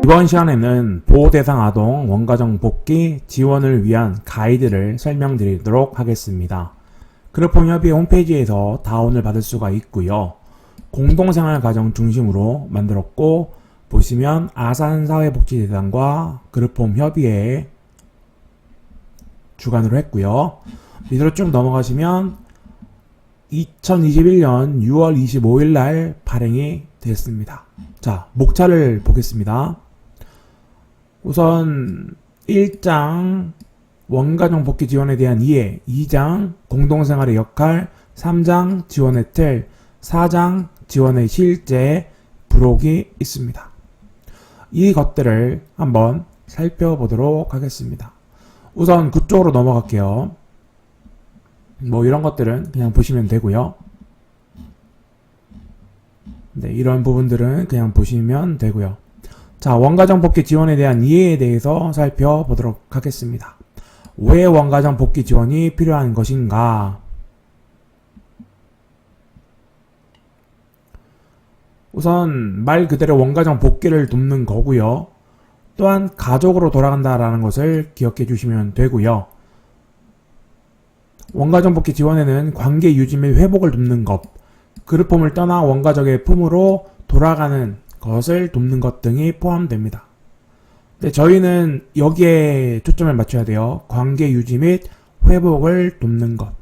이번 시간에는 보호대상 아동 원가정 복귀 지원을 위한 가이드를 설명드리도록 하겠습니다. 그룹홈협의회 홈페이지에서 다운을 받을 수가 있고요. 공동생활가정 중심으로 만들었고, 보시면 아산사회복지재단과 그룹홈협의회 주관으로 했고요. 밑으로 쭉 넘어가시면 2021년 6월 25일 날 발행이 됐습니다. 자, 목차를 보겠습니다. 우선 1장 원가정 복귀 지원에 대한 이해, 2장 공동생활의 역할, 3장 지원의 틀, 4장 지원의 실제 부록이 있습니다. 이 것들을 한번 살펴보도록 하겠습니다. 우선 그쪽으로 넘어갈게요. 뭐 이런 것들은 그냥 보시면 되고요. 네, 이런 부분들은 그냥 보시면 되고요. 자, 원가정 복귀 지원에 대한 이해에 대해서 살펴보도록 하겠습니다. 왜 원가정 복귀 지원이 필요한 것인가? 우선 말 그대로 원가정 복귀를 돕는 거고요. 또한 가족으로 돌아간다라는 것을 기억해 주시면 되고요. 원가정 복귀 지원에는 관계 유지 및 회복을 돕는 것, 그룹홈을 떠나 원가족의 품으로 돌아가는 것을 돕는 것 등이 포함됩니다. 근데 저희는 여기에 초점을 맞춰야 돼요. 관계 유지 및 회복을 돕는 것.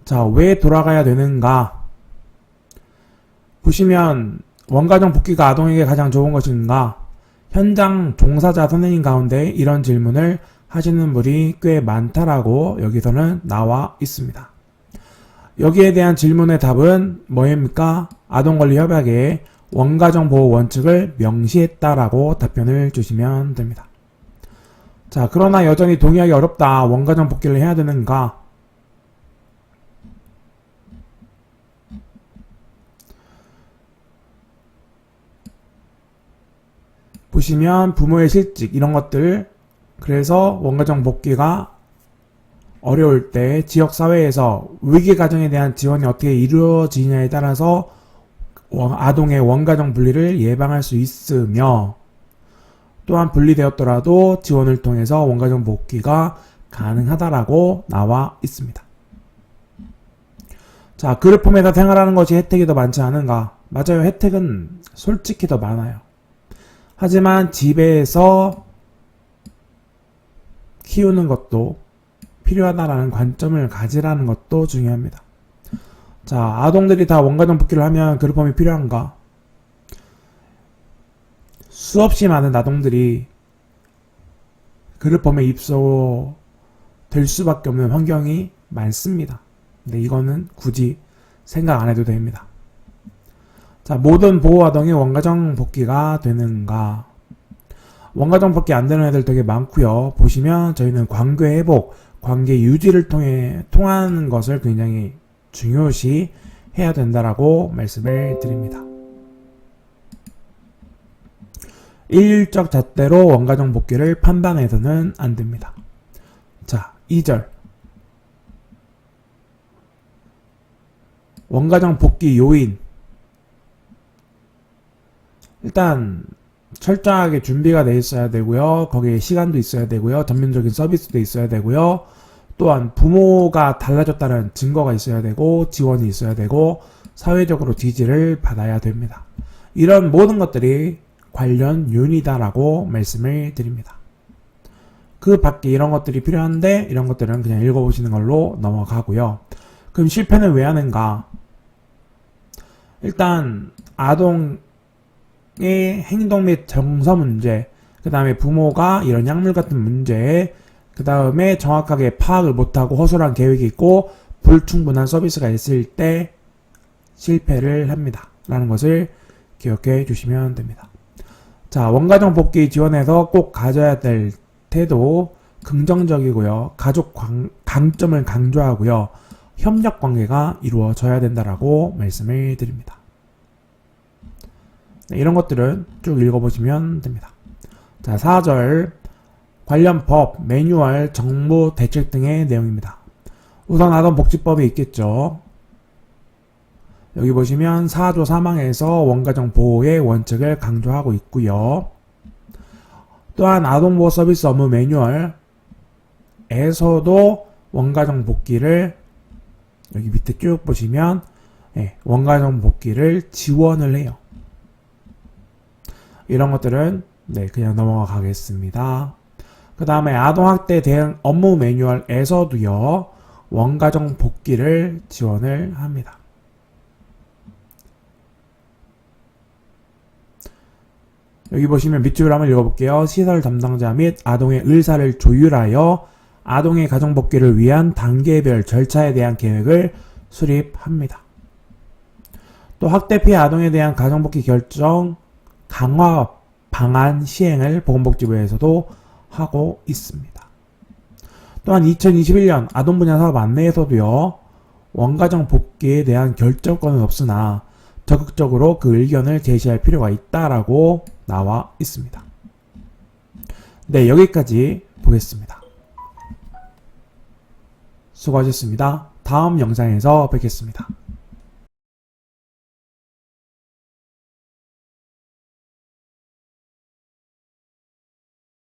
자, 왜 돌아가야 되는가? 보시면 원가정 복귀가 아동에게 가장 좋은 것인가? 현장 종사자 선생님 가운데 이런 질문을 하시는 분이 꽤 많다라고 여기서는 나와 있습니다. 여기에 대한 질문의 답은 뭐입니까? 아동권리협약에 원가정 보호 원칙을 명시했다라고 답변을 주시면 됩니다. 자, 그러나 여전히 동의하기 어렵다. 원가정 복귀를 해야 되는가? 보시면 부모의 실직 이런 것들, 그래서 원가정 복귀가 어려울 때 지역사회에서 위기가정에 대한 지원이 어떻게 이루어지냐에 따라서 아동의 원가정 분리를 예방할 수 있으며, 또한 분리되었더라도 지원을 통해서 원가정 복귀가 가능하다라고 나와 있습니다. 자, 그룹홈에서 생활하는 것이 혜택이 더 많지 않은가? 맞아요. 혜택은 솔직히 더 많아요. 하지만 집에서 키우는 것도 필요하다라는 관점을 가지라는 것도 중요합니다. 자, 아동들이 다 원가정 복귀를 하면 그룹홈이 필요한가? 수없이 많은 아동들이 그룹홈에 입소될 수밖에 없는 환경이 많습니다. 근데 이거는 굳이 생각 안 해도 됩니다. 자, 모든 보호아동이 원가정 복귀가 되는가? 원가정 복귀 안 되는 애들 되게 많고요. 보시면 저희는 관계 회복, 관계 유지를 통하는 것을 굉장히 중요시 해야 된다라고 말씀을 드립니다. 일률적 잣대로 원가정 복귀를 판단해서는 안 됩니다. 자, 2절. 원가정 복귀 요인. 일단 철저하게 준비가 돼 있어야 되고요. 거기에 시간도 있어야 되고요. 전면적인 서비스도 있어야 되고요. 또한 부모가 달라졌다는 증거가 있어야 되고, 지원이 있어야 되고, 사회적으로 지지를 받아야 됩니다. 이런 모든 것들이 관련 요인이다라고 말씀을 드립니다. 그 밖에 이런 것들이 필요한데 이런 것들은 그냥 읽어보시는 걸로 넘어가고요. 그럼 실패는 왜 하는가? 일단 아동의 행동 및 정서 문제, 그 다음에 부모가 이런 약물 같은 문제, 그 다음에 정확하게 파악을 못하고 허술한 계획이 있고 불충분한 서비스가 있을 때 실패를 합니다. 라는 것을 기억해 주시면 됩니다. 자, 원가정 복귀 지원에서 꼭 가져야 될 태도 긍정적이고요. 가족 강점을 강조하고요. 협력 관계가 이루어져야 된다라고 말씀을 드립니다. 네, 이런 것들은 쭉 읽어보시면 됩니다. 자, 4절 관련 법, 매뉴얼, 정보, 대책 등의 내용입니다. 우선 아동복지법이 있겠죠. 여기 보시면 4조 3항에서 원가정 보호의 원칙을 강조하고 있고요. 또한 아동보호 서비스 업무 매뉴얼에서도 원가정 복귀를 여기 밑에 쭉 보시면 원가정 복귀를 지원을 해요. 이런 것들은 그냥 넘어가 가겠습니다. 그 다음에 아동학대 대응 업무 매뉴얼에서도요, 원가정 복귀를 지원을 합니다. 여기 보시면 밑줄을 한번 읽어볼게요. 시설 담당자 및 아동의 의사를 조율하여 아동의 가정 복귀를 위한 단계별 절차에 대한 계획을 수립합니다. 또 학대 피해 아동에 대한 가정 복귀 결정 강화 방안 시행을 보건복지부에서도 하고 있습니다. 또한 2021년 아동 분야 사업 안내에서도요, 원가정 복귀에 대한 결정권은 없으나 적극적으로 그 의견을 제시할 필요가 있다라고 나와 있습니다. 네, 여기까지 보겠습니다. 수고하셨습니다. 다음 영상에서 뵙겠습니다.